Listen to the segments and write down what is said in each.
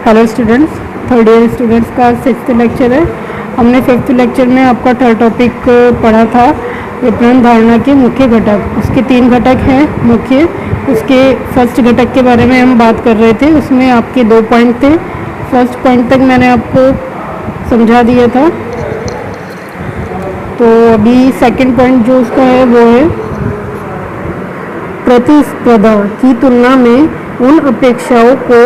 Hello students, third year students का sixth lecture है। हमने फिफ्थ लेक्चर में आपका थर्ड टॉपिक पढ़ा था, विपणन धारणा के मुख्य घटक। उसके 3 घटक हैं मुख्य। उसके फर्स्ट घटक के बारे में हम बात कर रहे थे। उसमें आपके 2 पॉइंट थे। फर्स्ट पॉइंट तक मैंने आपको समझा दिया था। तो अभी सेकंड पॉइंट जो उसका है वो है प्रतिस्पर्धा की तुलना में उन अपेक्षाओं को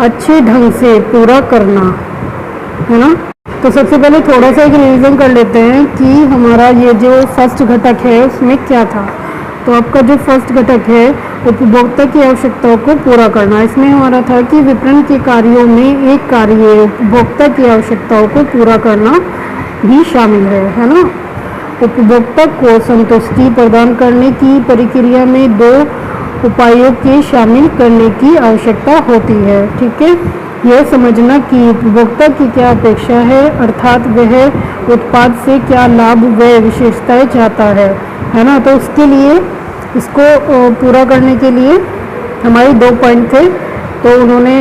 अच्छे ढंग से पूरा करना, है ना। तो सबसे पहले थोड़ा सा एक रिवीजन कर लेते हैं कि हमारा ये जो फर्स्ट घटक है उसमें क्या था। तो आपका जो फर्स्ट घटक है उपभोक्ता की आवश्यकताओं को पूरा करना, इसमें हमारा था कि विपणन के कार्यों में एक कार्य उपभोक्ता की आवश्यकताओं को पूरा करना भी शामिल है ना। उपभोक्ता को संतुष्टि प्रदान करने की प्रक्रिया में 2 उपायों के शामिल करने की आवश्यकता होती है। ठीक है, यह समझना कि उपभोक्ता की क्या अपेक्षा है, अर्थात वह उत्पाद से क्या लाभ व विशेषताएं चाहता है ना। तो उसके लिए इसको पूरा करने के लिए हमारे 2 पॉइंट थे। तो उन्होंने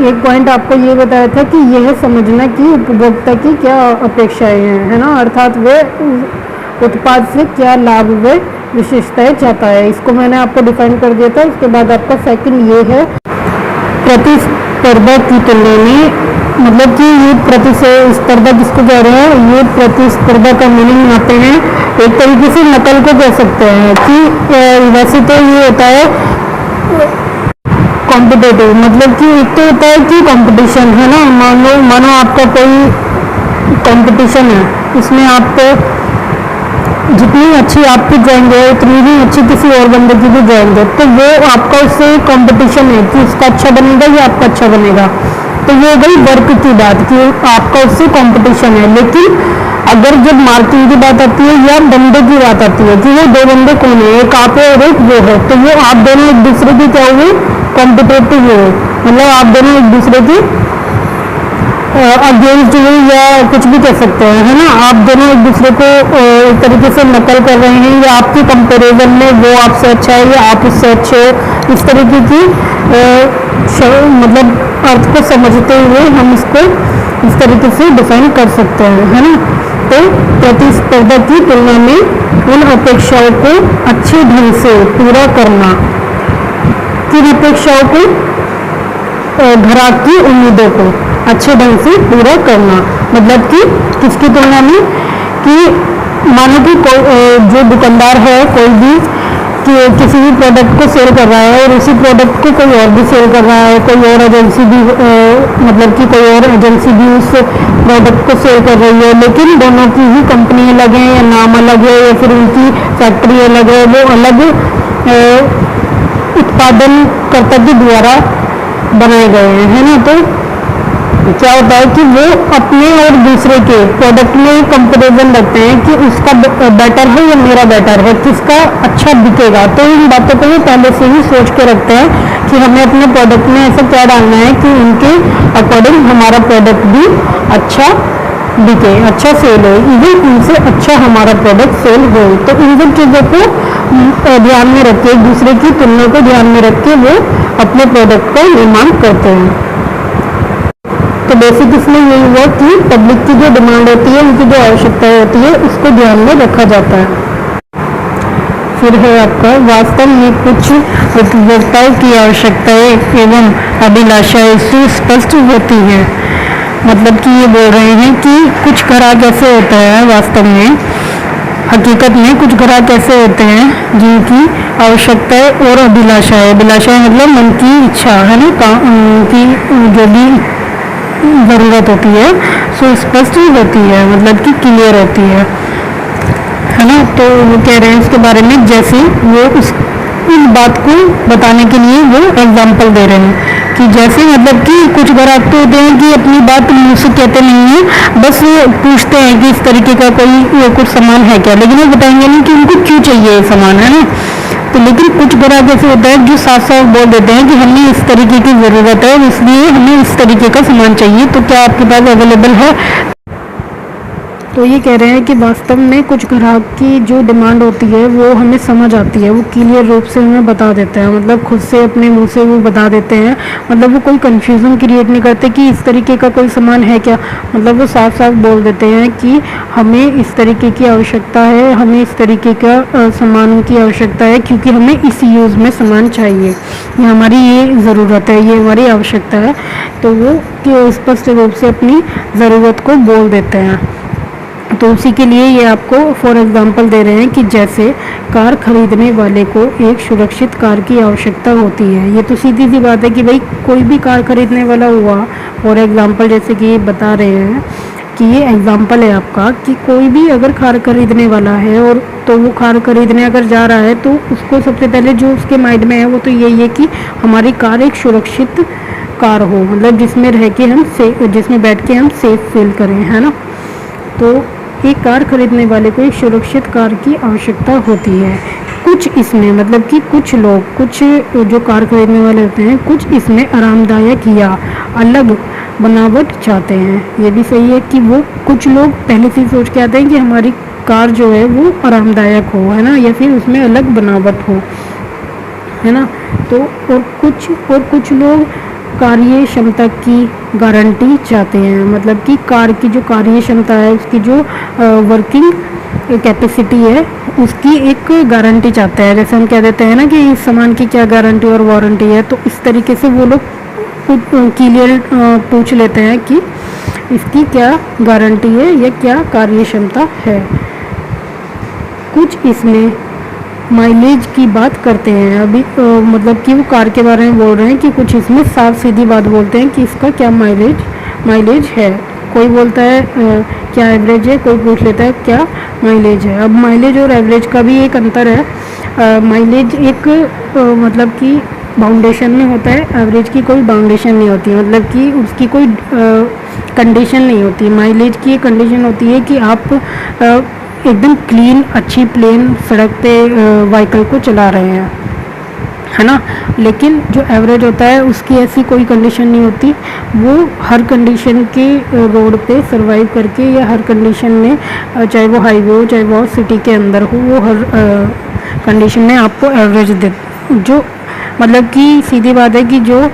एक पॉइंट आपको ये बताया था कि यह समझना कि उपभोक्ता की क्या अपेक्षाएं हैं, है ना, अर्थात वह उत्पाद से क्या लाभ व विशेषताएं चाहता है। इसको मैंने आपको डिफाइन कर दिया था। उसके बाद आपका सेकंड ये है प्रतिस्पर्धा की तुलना में, मतलब कि ये प्रतिस्पर्धा किसको कह रहे हैं, ये प्रतिस्पर्धा का मीनिंग आते हैं एक तरीके से नकल को कह सकते हैं कि वैसे तो ये होता है कॉम्पिटेटिव, मतलब कि एक तो होता है कि कंपटीशन, है ना। मानो आपका कोई कंपटीशन है, इसमें आप जितनी अच्छी आपकी ड्राइंग है उतनी ही अच्छी किसी और बंदे की भी ड्राइंग है, तो वो आपका उससे कंपटीशन है कि उसका अच्छा बनेगा या आपका अच्छा बनेगा। तो ये गई वर्क की बात कि आपका उससे कंपटीशन है। लेकिन अगर जब मार्किंग की बात आती है या बंदे की बात आती है कि वो 2 बंदे कौन है, एक आप है और एक वो है, तो वो आप दोनों एक दूसरे की क्या हुए, कॉम्पिटेटिव हुए, मतलब आप दोनों एक दूसरे की अगेंस्ट हुए या कुछ भी कह सकते हैं, है ना। आप दोनों एक दूसरे को एक तरीके से नकल कर रहे हैं, या आपकी कंपैरिजन में वो आपसे अच्छा है या आप उससे अच्छे हो। इस तरीके की मतलब अर्थ को समझते हुए हम इसको इस तरीके से डिफाइन कर सकते हैं, है ना। तो प्रतिस्पर्धा की तुलना में उन अपेक्षाओं को अच्छे ढंग से पूरा करना, किन अपेक्षाओं को, ग्राहक की उम्मीदों को अच्छे ढंग से पूरा करना, मतलब कि किसकी तुलना में, कि मानो कि जो दुकानदार है कोई भी कि किसी भी प्रोडक्ट को सेल कर रहा है और उसी प्रोडक्ट को कोई और भी सेल कर रहा है, कोई और एजेंसी भी मतलब कि कोई और एजेंसी भी उस प्रोडक्ट को सेल कर रही है, लेकिन दोनों की ही कंपनी अलग है या नाम अलग है या फिर उनकी फैक्ट्री अलग है, वो अलग उत्पादनकर्ता के द्वारा बनाए गए हैं, है ना। तो क्या होता है कि वो अपने और दूसरे के प्रोडक्ट में कंपैरिजन रखते हैं कि उसका बेटर है या मेरा बेटर है, किसका अच्छा बिकेगा। तो इन बातों को वो पहले से ही सोच के रखते हैं कि हमें अपने प्रोडक्ट में ऐसा क्या डालना है कि उनके अकॉर्डिंग हमारा प्रोडक्ट भी अच्छा बिके, अच्छा सेल हो, इवन उनसे अच्छा हमारा प्रोडक्ट सेल हो। तो इन सब चीज़ों को ध्यान में रख के, एक दूसरे की तुलना को ध्यान में रख के वो अपने प्रोडक्ट का निर्माण करते हैं। तो बेसिक इसमें यही हुआ कि पब्लिक की जो डिमांड होती है, उनकी जो आवश्यकताएं होती है, उसको ध्यान में रखा जाता है। फिर है आपका वास्तव में कुछ उपभोक्ताओं की आवश्यकताएं एवं अभिलाषाएं सुस्पष्ट होती है। मतलब कि ये बोल रहे हैं कि कुछ ग्राहक ऐसे होता है, वास्तव में हकीकत में कुछ ग्राहक ऐसे होते हैं जिनकी आवश्यकताएं और अभिलाषाएं मतलब मन की इच्छा, है ना, उनकी जो भी ज़रूरत होती है सुस्पष्ट होती है, मतलब कि क्लियर होती है ना। तो वो कह रहे हैं उसके बारे में, जैसे वो उस बात को बताने के लिए वो एग्जाम्पल दे रहे हैं कि जैसे मतलब कि कुछ ग्राहक तो होते हैं कि अपनी बात मुँह से कहते नहीं हैं, बस पूछते हैं कि इस तरीके का कोई कुछ सामान है क्या, लेकिन वो बताएंगे नहीं कि उनको क्यों चाहिए ये सामान, है ना। तो लेकिन कुछ ग्राहक ऐसे होता है जो साफ साफ बोल देते हैं कि हमें इस तरीके की ज़रूरत है, इसलिए हमें इस तरीके का सामान चाहिए, तो क्या आपके पास अवेलेबल है। तो ये कह रहे हैं कि वास्तव में कुछ ग्राहक की जो डिमांड होती है वो हमें समझ आती है, वो क्लियर रूप से हमें बता देते हैं, मतलब खुद से अपने मुंह से वो बता देते हैं, मतलब वो कोई कन्फ्यूज़न क्रिएट नहीं करते कि इस तरीके का कोई सामान है क्या, मतलब वो साफ साफ बोल देते हैं कि हमें इस तरीके की आवश्यकता है, हमें इस तरीके का सामान की आवश्यकता है, क्योंकि हमें इस यूज़ में सामान चाहिए, ये हमारी ये ज़रूरत है, ये हमारी आवश्यकता है। तो वो स्पष्ट रूप से अपनी ज़रूरत को बोल देते हैं। तो उसी के लिए ये आपको फॉर एग्जांपल दे रहे हैं कि जैसे कार खरीदने वाले को एक सुरक्षित कार की आवश्यकता होती है। ये तो सीधी सी बात है कि भाई कोई भी कार खरीदने वाला हुआ, फॉर एग्जांपल जैसे कि बता रहे हैं कि ये एग्जांपल है आपका कि कोई भी अगर कार खरीदने वाला है और तो वो कार खरीदने अगर जा रहा है तो उसको सबसे पहले जो उसके माइंड में है वो तो यही है कि हमारी कार एक सुरक्षित कार हो, मतलब जिसमें रह के हम जिसमें बैठ के हम सेफ फील करें, है ना। तो एक कार खरीदने वाले को एक सुरक्षित कार की आवश्यकता होती है। कुछ इसमें मतलब कि कुछ लोग, कुछ जो कार खरीदने वाले होते हैं, कुछ इसमें आरामदायक या अलग बनावट चाहते हैं। ये भी सही है कि वो कुछ लोग पहले से सोच के आते हैं कि हमारी कार जो है वो आरामदायक हो, है ना, या फिर उसमें अलग बनावट हो, है ना। तो और कुछ लोग कार्य क्षमता की गारंटी चाहते हैं, मतलब कि कार की जो कार्य क्षमता है, उसकी जो वर्किंग कैपेसिटी है, उसकी एक गारंटी चाहते हैं। जैसे हम कह देते हैं ना कि इस सामान की क्या गारंटी और वारंटी है, तो इस तरीके से वो लोग क्लियर पूछ लेते हैं कि इसकी क्या गारंटी है या क्या कार्य क्षमता है। कुछ इसमें माइलेज की बात करते हैं। अभी मतलब कि वो कार के बारे में बोल रहे हैं कि कुछ इसमें साफ सीधी बात बोलते हैं कि इसका क्या माइलेज है। कोई बोलता है क्या एवरेज है, कोई पूछ लेता है क्या माइलेज है। अब माइलेज और एवरेज का भी एक अंतर है। माइलेज एक मतलब कि बाउंडेशन में होता है, एवरेज की कोई बाउंडेशन नहीं होती, मतलब कि उसकी कोई कंडीशन नहीं होती। माइलेज की एक कंडीशन होती है कि आप एकदम क्लीन अच्छी प्लेन सड़क पे व्हीकल को चला रहे हैं, है ना। लेकिन जो एवरेज होता है उसकी ऐसी कोई कंडीशन नहीं होती, वो हर कंडीशन के रोड पे सरवाइव करके या हर कंडीशन में चाहे वो हाईवे हो चाहे वो सिटी के अंदर हो, वो हर कंडीशन में आपको एवरेज दे, जो मतलब कि सीधी बात है कि जो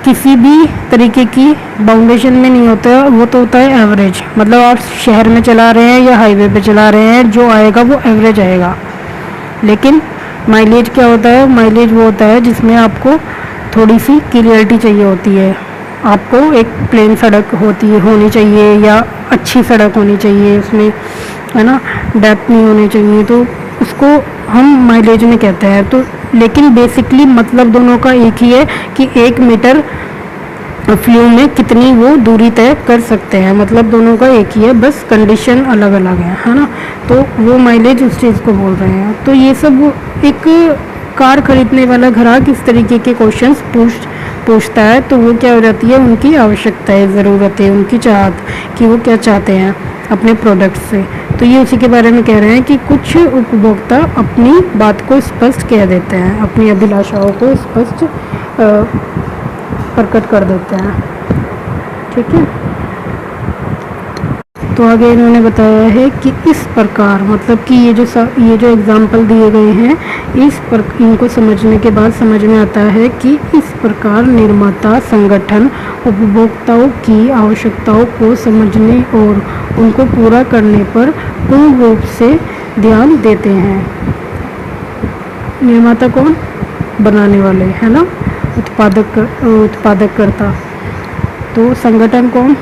किसी भी तरीके की बाउंडेशन में नहीं होता है, वो तो होता है एवरेज। मतलब आप शहर में चला रहे हैं या हाईवे पे चला रहे हैं, जो आएगा वो एवरेज आएगा। लेकिन माइलेज क्या होता है, माइलेज वो होता है जिसमें आपको थोड़ी सी क्लियरिटी चाहिए होती है, आपको एक प्लेन सड़क होनी चाहिए या अच्छी सड़क होनी चाहिए, उसमें है ना डेप्थ नहीं होनी चाहिए, तो उसको हम माइलेज में कहते हैं। तो लेकिन बेसिकली मतलब दोनों का एक ही है कि 1 मीटर फ्लू में कितनी वो दूरी तय कर सकते हैं, मतलब दोनों का एक ही है, बस कंडीशन अलग अलग है ना। तो वो माइलेज उस चीज़ को बोल रहे हैं। तो ये सब एक कार खरीदने वाला ग्राहक इस तरीके के क्वेश्चंस पूछता है, तो वो क्या हो जाती है, उनकी आवश्यकताएं, ज़रूरतें, उनकी चाहत कि वो क्या चाहते हैं अपने प्रोडक्ट से। तो ये उसी के बारे में कह रहे हैं कि कुछ उपभोक्ता अपनी बात को स्पष्ट कह देते हैं, अपनी अभिलाषाओं को स्पष्ट प्रकट कर देते हैं, ठीक है। तो आगे इन्होंने बताया है कि इस प्रकार, मतलब कि ये जो एग्जाम्पल दिए गए हैं, इनको समझने के बाद समझ में आता है कि इस प्रकार निर्माता संगठन उपभोक्ताओं की आवश्यकताओं को समझने और उनको पूरा करने पर पूर्ण रूप से ध्यान देते हैं। निर्माता कौन, बनाने वाले, है ना, उत्पादककर्ता। तो संगठन कौन,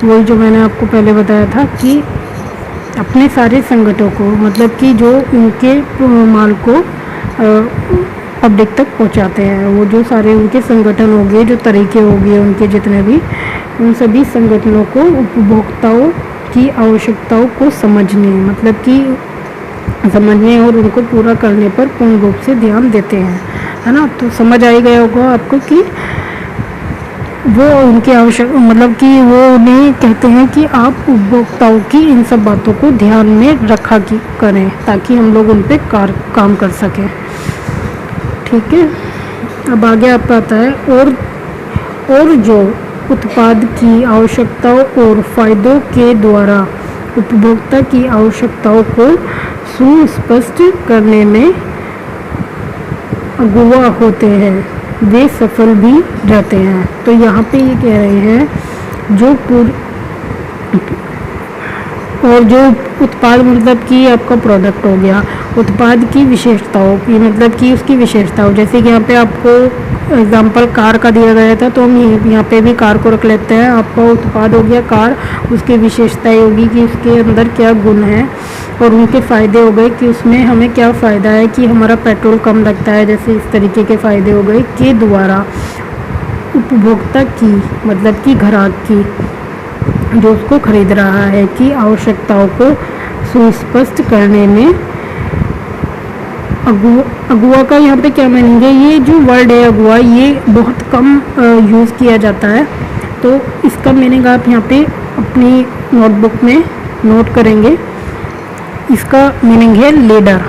वही जो मैंने आपको पहले बताया था कि अपने सारे संगठनों को, मतलब कि जो उनके माल को पब्लिक तक पहुंचाते हैं, वो जो सारे उनके संगठन हो गए, जो तरीके हो गए उनके जितने भी, उन सभी संगठनों को उपभोक्ताओं की आवश्यकताओं को समझने, मतलब कि समझने और उनको पूरा करने पर पूर्ण रूप से ध्यान देते हैं, है ना। तो समझ आ ही गया होगा आपको कि वो उनकी मतलब कि वो उन्हें कहते हैं कि आप उपभोक्ताओं की इन सब बातों को ध्यान में रखा करें, ताकि हम लोग उन पर काम कर सकें, ठीक है। अब आगे आपका आता है और जो उत्पाद की आवश्यकताओं और फायदों के द्वारा उपभोक्ता की आवश्यकताओं को सुस्पष्ट करने में अगुवा होते हैं, वे सफल भी रहते हैं। तो यहाँ पे ये कह रहे हैं जो और जो उत्पाद मतलब कि आपका प्रोडक्ट हो गया, उत्पाद की विशेषताओं की मतलब कि उसकी विशेषताओं, जैसे कि यहाँ पे आपको एग्जांपल कार का दिया गया था, तो हम यहाँ पे भी कार को रख लेते हैं। आपका उत्पाद हो गया कार, उसकी विशेषताएं होगी कि उसके अंदर क्या गुण है, और उनके फ़ायदे हो गए कि उसमें हमें क्या फ़ायदा है कि हमारा पेट्रोल कम लगता है, जैसे इस तरीके के फ़ायदे हो गए के द्वारा उपभोक्ता की मतलब कि ग्राहक की जो उसको खरीद रहा है कि आवश्यकताओं को सुस्पष्ट करने में अगुवा का यहाँ पे क्या मीनिंग है। ये जो वर्ड है अगुवा, ये बहुत कम यूज़ किया जाता है, तो इसका मीनिंग आप यहाँ पे अपनी नोटबुक में नोट करेंगे। इसका मीनिंग है लीडर,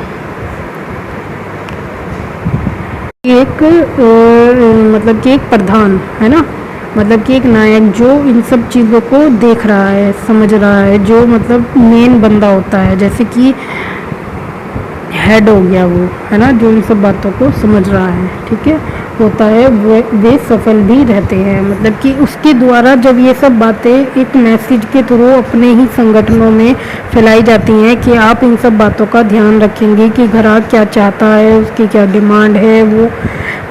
एक मतलब कि एक प्रधान है ना, मतलब कि एक नायक जो इन सब चीज़ों को देख रहा है, समझ रहा है, जो मतलब मेन बंदा होता है, जैसे कि हेड हो गया वो, है ना, जो इन सब बातों को समझ रहा है, ठीक है, होता है, वे सफल भी रहते हैं। मतलब कि उसके द्वारा जब ये सब बातें एक मैसेज के थ्रू अपने ही संगठनों में फैलाई जाती हैं कि आप इन सब बातों का ध्यान रखेंगे कि ग्राहक क्या चाहता है, उसकी क्या डिमांड है, वो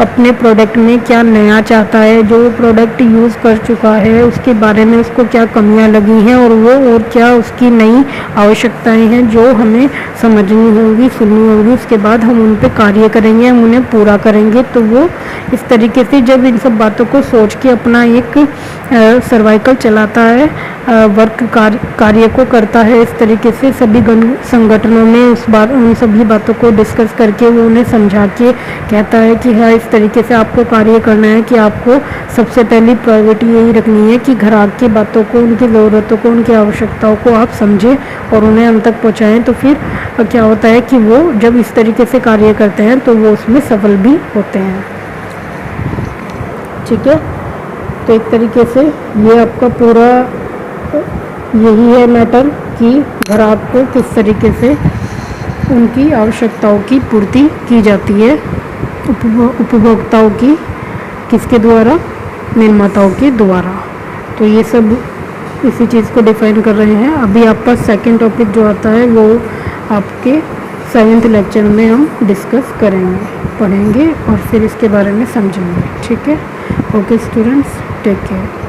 अपने प्रोडक्ट में क्या नया चाहता है, जो प्रोडक्ट यूज़ कर चुका है उसके बारे में उसको क्या कमियां लगी हैं, और क्या उसकी नई आवश्यकताएं हैं जो हमें समझनी होंगी, सुननी होंगी। उसके बाद हम उन पर कार्य करेंगे, हम उन्हें पूरा करेंगे। तो वो इस तरीके से जब इन सब बातों को सोच के अपना एक सर्वाइकल चलाता है, वर्क कार्य को करता है, इस तरीके से सभी संगठनों में उन सभी बातों को डिस्कस करके वो उन्हें समझा के कहता है कि हाँ, इस तरीके से आपको कार्य करना है कि आपको सबसे पहली प्रायोरिटी यही रखनी है कि ग्राहक की बातों को, उनकी ज़रूरतों को, उनकी आवश्यकताओं को आप समझें और उन्हें अंत तक पहुँचाएँ। तो फिर क्या होता है कि वो जब इस तरीके से कार्य करते हैं तो वो उसमें सफल भी होते हैं, ठीक है। तो एक तरीके से ये आपका पूरा यही है मैटर कि ग्राहक को किस तरीके से उनकी आवश्यकताओं की पूर्ति की जाती है, उपभोक्ताओं की किसके द्वारा, निर्माताओं के द्वारा। तो ये सब इसी चीज़ को डिफाइन कर रहे हैं। अभी आपका सेकंड टॉपिक जो आता है वो आपके 7th लेक्चर में हम डिस्कस करेंगे, पढ़ेंगे और फिर इसके बारे में समझेंगे, ठीक है। Okay students, take care.